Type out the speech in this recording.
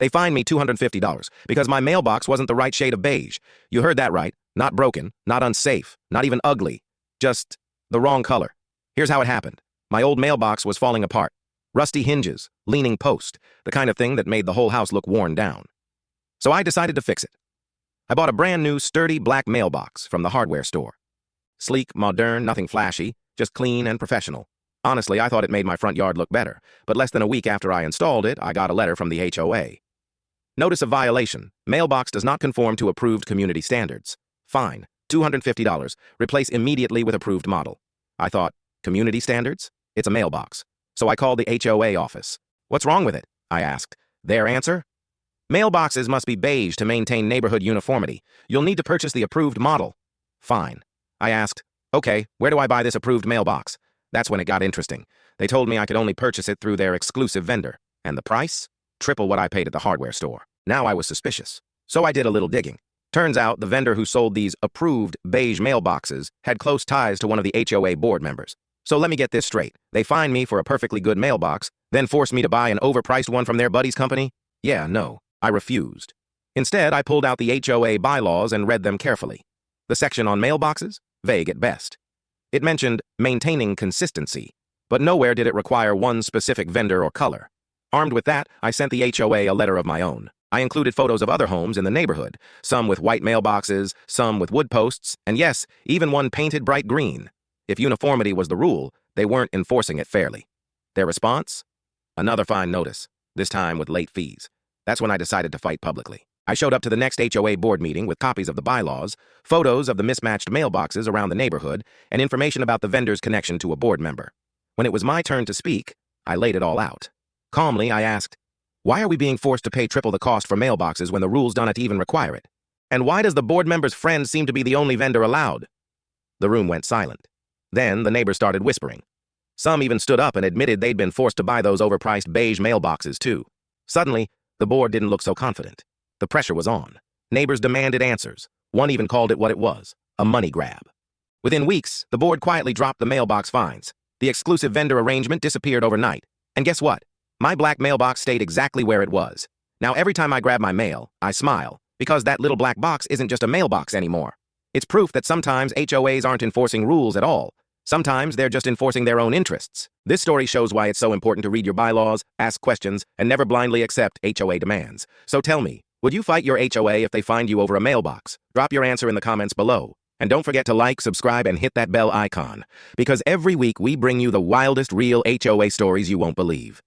They fined me $250 because my mailbox wasn't the right shade of beige. You heard that right. Not broken, not unsafe, not even ugly. Just the wrong color. Here's how it happened. My old mailbox was falling apart. Rusty hinges, leaning post, the kind of thing that made the whole house look worn down. So I decided to fix it. I bought a brand new, sturdy black mailbox from the hardware store. Sleek, modern, nothing flashy, just clean and professional. Honestly, I thought it made my front yard look better, but less than a week after I installed it, I got a letter from the HOA. Notice of violation. Mailbox does not conform to approved community standards. Fine. $250. Replace immediately with approved model. I thought, community standards? It's a mailbox. So I called the HOA office. What's wrong with it? I asked. Their answer? Mailboxes must be beige to maintain neighborhood uniformity. You'll need to purchase the approved model. Fine. I asked, okay, where do I buy this approved mailbox? That's when it got interesting. They told me I could only purchase it through their exclusive vendor. And the price? Triple what I paid at the hardware store. Now I was suspicious. So I did a little digging. Turns out the vendor who sold these approved beige mailboxes had close ties to one of the HOA board members. So let me get this straight. They fined me for a perfectly good mailbox, then forced me to buy an overpriced one from their buddy's company? Yeah, no. I refused. Instead, I pulled out the HOA bylaws and read them carefully. The section on mailboxes? Vague at best. It mentioned maintaining consistency, but nowhere did it require one specific vendor or color. Armed with that, I sent the HOA a letter of my own. I included photos of other homes in the neighborhood, some with white mailboxes, some with wood posts, and yes, even one painted bright green. If uniformity was the rule, they weren't enforcing it fairly. Their response? Another fine notice, this time with late fees. That's when I decided to fight publicly. I showed up to the next HOA board meeting with copies of the bylaws, photos of the mismatched mailboxes around the neighborhood, and information about the vendor's connection to a board member. When it was my turn to speak, I laid it all out. Calmly, I asked, why are we being forced to pay triple the cost for mailboxes when the rules don't even require it? And why does the board member's friend seem to be the only vendor allowed? The room went silent. Then the neighbors started whispering. Some even stood up and admitted they'd been forced to buy those overpriced beige mailboxes too. Suddenly, the board didn't look so confident. The pressure was on. Neighbors demanded answers. One even called it what it was, a money grab. Within weeks, the board quietly dropped the mailbox fines. The exclusive vendor arrangement disappeared overnight. And guess what? My black mailbox stayed exactly where it was. Now every time I grab my mail, I smile, because that little black box isn't just a mailbox anymore. It's proof that sometimes HOAs aren't enforcing rules at all. Sometimes they're just enforcing their own interests. This story shows why it's so important to read your bylaws, ask questions, and never blindly accept HOA demands. So tell me, would you fight your HOA if they fined you over a mailbox? Drop your answer in the comments below. And don't forget to like, subscribe, and hit that bell icon. Because every week we bring you the wildest real HOA stories you won't believe.